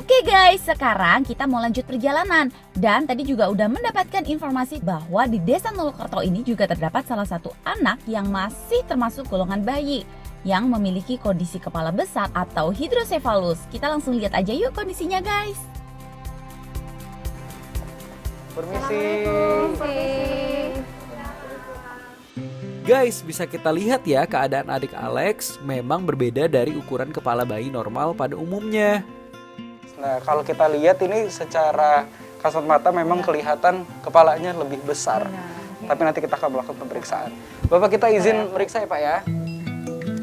Oke guys, sekarang kita mau lanjut perjalanan. Dan tadi juga udah mendapatkan informasi bahwa di Desa Nolokerto ini juga terdapat salah satu anak yang masih termasuk golongan bayi yang memiliki kondisi kepala besar atau hidrosefalus. Kita langsung lihat aja yuk kondisinya guys. Permisi. Guys, bisa kita lihat ya keadaan adik Alex memang berbeda dari ukuran kepala bayi normal pada umumnya. Nah, kalau kita lihat ini secara kasat mata memang kelihatan kepalanya lebih besar. Tapi nanti kita akan melakukan pemeriksaan. Bapak, kita izin meriksa ya Pak ya.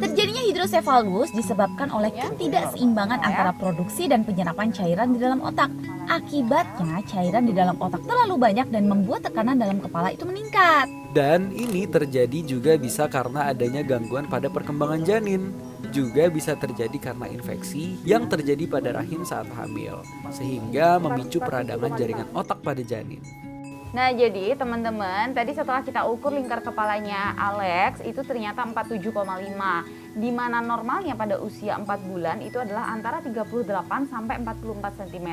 Terjadinya hidrosefalus disebabkan oleh ketidakseimbangan antara produksi dan penyerapan cairan di dalam otak. Akibatnya cairan di dalam otak terlalu banyak dan membuat tekanan dalam kepala itu meningkat. Dan ini terjadi juga bisa karena adanya gangguan pada perkembangan janin. Juga bisa terjadi karena infeksi yang terjadi pada rahim saat hamil, sehingga memicu peradangan jaringan otak pada janin. Nah, jadi teman-teman, tadi setelah kita ukur lingkar kepalanya Alex itu ternyata 47,5. Di mana normalnya pada usia 4 bulan itu adalah antara 38 sampai 44 cm.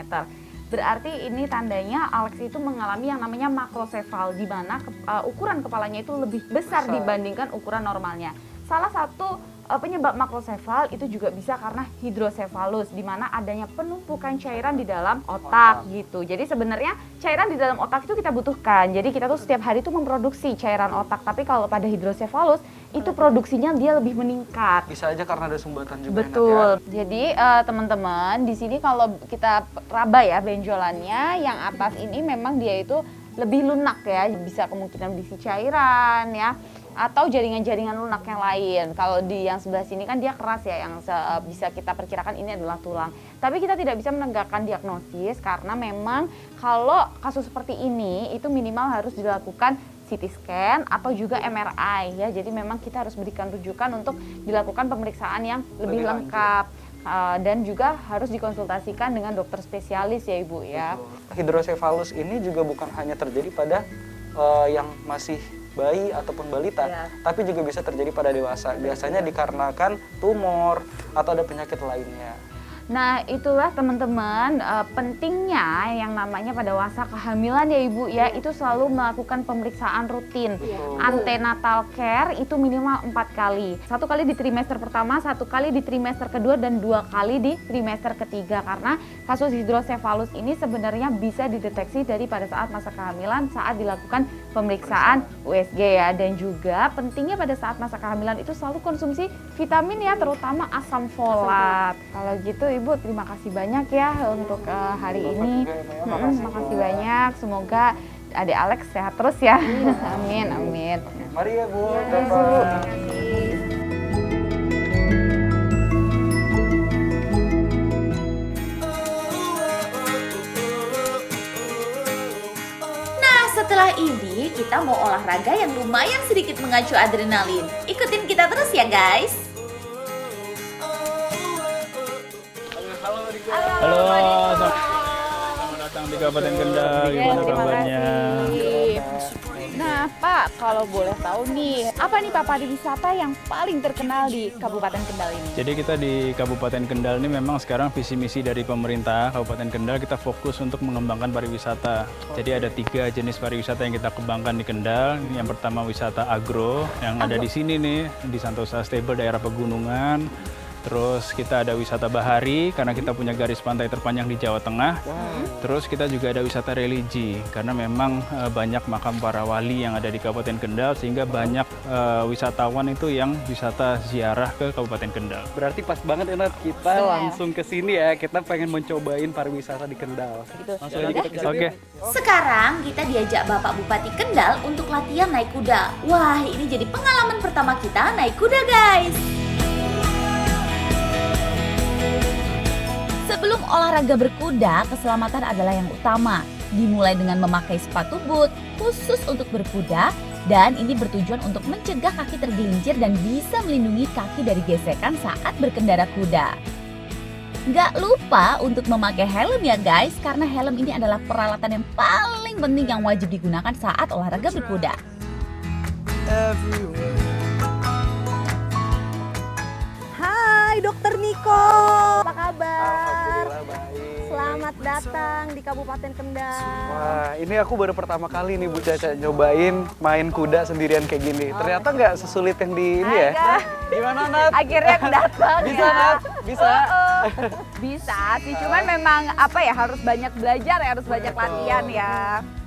Berarti ini tandanya Alex itu mengalami yang namanya makrosefal, di mana ukuran kepalanya itu lebih besar dibandingkan ukuran normalnya. Salah satu penyebab makrosefal itu juga bisa karena hidrosefalus, di mana adanya penumpukan cairan di dalam otak gitu. Jadi sebenarnya cairan di dalam otak itu kita butuhkan. Jadi kita tuh setiap hari tuh memproduksi cairan otak. Tapi kalau pada hidrosefalus itu produksinya dia lebih meningkat. Bisa aja karena ada sumbatan juga. Betul. Enak ya. Jadi teman-teman di sini kalau kita raba ya benjolannya, yang atas ini memang dia itu lebih lunak ya, bisa kemungkinan berisi cairan ya, atau jaringan-jaringan lunak yang lain. Kalau di yang sebelah sini kan dia keras ya, yang bisa kita perkirakan ini adalah tulang. Tapi kita tidak bisa menegakkan diagnosis karena memang kalau kasus seperti ini itu minimal harus dilakukan CT scan atau juga MRI ya. Jadi memang kita harus berikan rujukan untuk dilakukan pemeriksaan yang lebih lengkap. Dan juga harus dikonsultasikan dengan dokter spesialis ya Ibu ya. Betul. Hidrosefalus ini juga bukan hanya terjadi pada yang masih bayi ataupun balita, tapi juga bisa terjadi pada dewasa. Biasanya dikarenakan tumor atau ada penyakit lainnya. Nah, itulah teman-teman pentingnya yang namanya pada masa kehamilan ya Ibu ya, itu selalu melakukan pemeriksaan rutin. Antenatal care itu minimal 4 kali. 1 kali di trimester pertama, 1 kali di trimester kedua, dan 2 kali di trimester ketiga. Karena kasus hidrosefalus ini sebenarnya bisa dideteksi dari pada saat masa kehamilan saat dilakukan pemeriksaan USG ya. Dan juga pentingnya pada saat masa kehamilan itu selalu konsumsi vitamin ya, terutama asam folat. Kalau gitu Ibu, terima kasih banyak ya untuk hari ini. Makasih banyak. Semoga adik Alex sehat terus ya. Amin, amin. Mari ya Bu. Nah setelah ini kita mau olahraga yang lumayan sedikit mengacu adrenalin. Ikutin kita terus ya guys. Halo, selamat datang di Kabupaten Kendal. Gimana kabarnya? Nah Pak, kalau boleh tahu nih, apa nih Pak pariwisata yang paling terkenal di Kabupaten Kendal ini? Jadi kita di Kabupaten Kendal ini memang sekarang visi misi dari pemerintah Kabupaten Kendal, kita fokus untuk mengembangkan pariwisata. Jadi ada 3 jenis pariwisata yang kita kembangkan di Kendal. Yang pertama wisata agro yang ada di sini nih, di Santosa Stable daerah pegunungan. Terus kita ada wisata bahari karena kita punya garis pantai terpanjang di Jawa Tengah. Terus kita juga ada wisata religi karena memang banyak makam para wali yang ada di Kabupaten Kendal, sehingga banyak wisatawan itu yang wisata ziarah ke Kabupaten Kendal. Berarti pas banget Enat, kita langsung ke sini ya. Kita pengen mencobain pariwisata di Kendal. Langsung aja kita ke sini. Oke. Sekarang kita diajak Bapak Bupati Kendal untuk latihan naik kuda. Wah, ini jadi pengalaman pertama kita naik kuda, guys. Sebelum olahraga berkuda, keselamatan adalah yang utama. Dimulai dengan memakai sepatu boot khusus untuk berkuda, dan ini bertujuan untuk mencegah kaki tergelincir dan bisa melindungi kaki dari gesekan saat berkendara kuda. Nggak lupa untuk memakai helm ya guys, karena helm ini adalah peralatan yang paling penting yang wajib digunakan saat olahraga berkuda. Hai Dokter Niko, apa kabar? Alhamdulillah baik. datang di Kabupaten Kendal. Wah, ini aku baru pertama kali nih Bu Caca nyobain main kuda sendirian kayak gini. Ternyata nggak sesulit yang di ini ya. Agak. Gimana Nat? Akhirnya kedatang Bisa ya. Nat? Bisa. Bisa sih, cuman memang apa ya, harus banyak belajar ya, harus banyak latihan ya.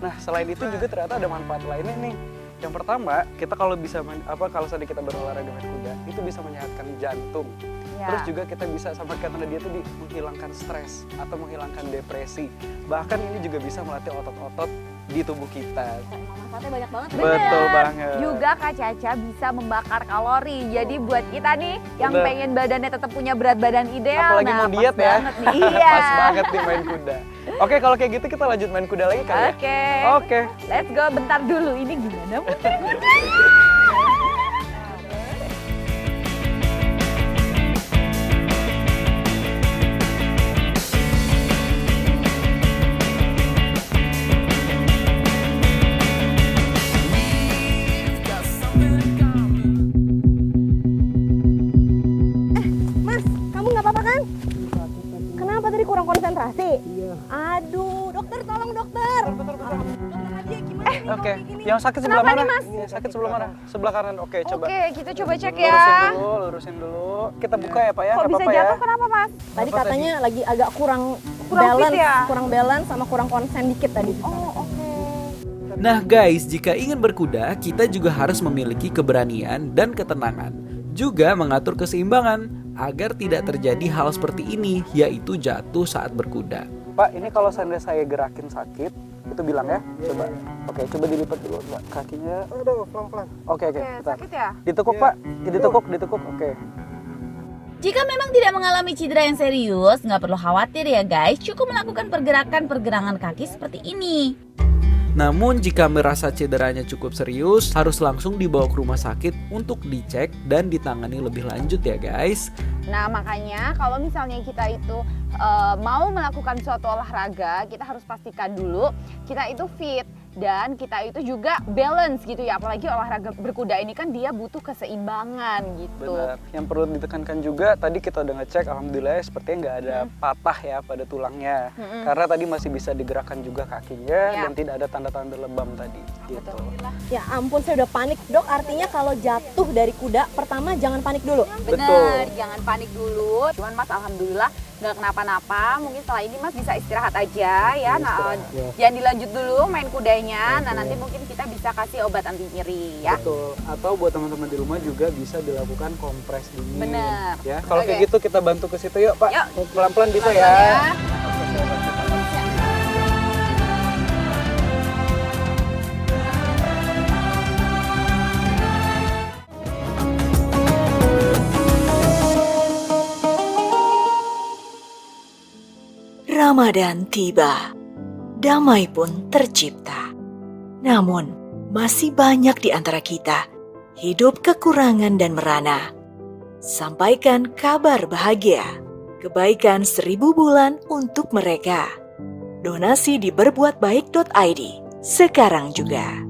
Nah, selain itu juga ternyata ada manfaat lainnya nih. Yang pertama, kita kalau bisa kalau sedang kita berolahraga main kuda, itu bisa menyehatkan jantung. Ya. Terus juga kita bisa sama kata dia tuh menghilangkan stres atau menghilangkan depresi. Bahkan ini juga bisa melatih otot-otot di tubuh kita. Manfaatnya banyak banget. Betul banget. Juga Kak Caca bisa membakar kalori. Jadi buat kita nih yang Bener. pengen badannya tetap punya berat badan ideal, Apalagi mau pas diet ya. banget nih. Iya. Pas banget nih main kuda. Oke, kalau kayak gitu kita lanjut main kuda lagi kali ya. Oke. Oke. Let's go. Bentar dulu. Ini gimana? Mas, kamu nggak apa-apa kan? Kenapa tadi kurang konsentrasi? Iya. Aduh, dokter tolong dokter. Dokter Nadia gimana nih? Oke. Kayak gini? Yang sakit sebelah Kenapa mana? nih, Mas? Yang sakit sebelah mana? Sebelah kanan. Oke, coba. Oke, kita coba cek Lurusin ya. dulu, lurusin dulu. Kita buka ya, Pak ya. Kok Nggak bisa apa-apa ya. jatuh? Kenapa, Mas? Tadi Apa katanya lagi agak kurang Kurang fit balance, ya? kurang balance sama kurang konsen dikit tadi. Oh, oke. Nah guys, jika ingin berkuda, kita juga harus memiliki keberanian dan ketenangan. Juga mengatur keseimbangan agar tidak terjadi hal seperti ini, yaitu jatuh saat berkuda. Pak, ini kalau seandainya saya gerakin sakit, itu bilang ya. Coba. Oke, coba dilipat dulu, Mbak. Kakinya. Aduh, pelan-pelan. Oke, Oke, bentar. sakit ya? Ditekuk, Pak. Ditekuk. Oke. Jika memang tidak mengalami cedera yang serius, nggak perlu khawatir ya guys, cukup melakukan pergerakan kaki seperti ini. Namun jika merasa cederanya cukup serius, harus langsung dibawa ke rumah sakit untuk dicek dan ditangani lebih lanjut ya guys. Nah, makanya kalau misalnya kita itu mau melakukan suatu olahraga, kita harus pastikan dulu kita itu fit dan kita itu juga balance gitu ya. Apalagi olahraga berkuda ini kan dia butuh keseimbangan gitu. Benar. Yang perlu ditekankan juga, tadi kita udah ngecek, alhamdulillah sepertinya nggak ada patah ya pada tulangnya. Karena tadi masih bisa digerakkan juga kakinya dan tidak ada tanda-tanda lebam tadi. Gitu. Ya ampun, saya udah panik. Dok, artinya kalau jatuh dari kuda, pertama jangan panik dulu. Bener, jangan panik dulu. Cuman Mas alhamdulillah nggak kenapa-napa. Mungkin setelah ini Mas bisa istirahat aja ya. Nah, jangan dilanjut dulu main kudanya. Nah, nanti mungkin kita bisa kasih obat anti nyeri ya. Betul. Atau buat teman-teman di rumah juga bisa dilakukan kompres dingin. Bener. Ya, kalau Oke. kayak gitu kita bantu ke situ yuk, Pak. Yuk. Pelan-pelan bisa Pelan-pelan ya. ya. Ramadan tiba, damai pun tercipta. Namun, masih banyak di antara kita hidup kekurangan dan merana. Sampaikan kabar bahagia, kebaikan 1000 bulan untuk mereka. Donasi di berbuatbaik.id sekarang juga.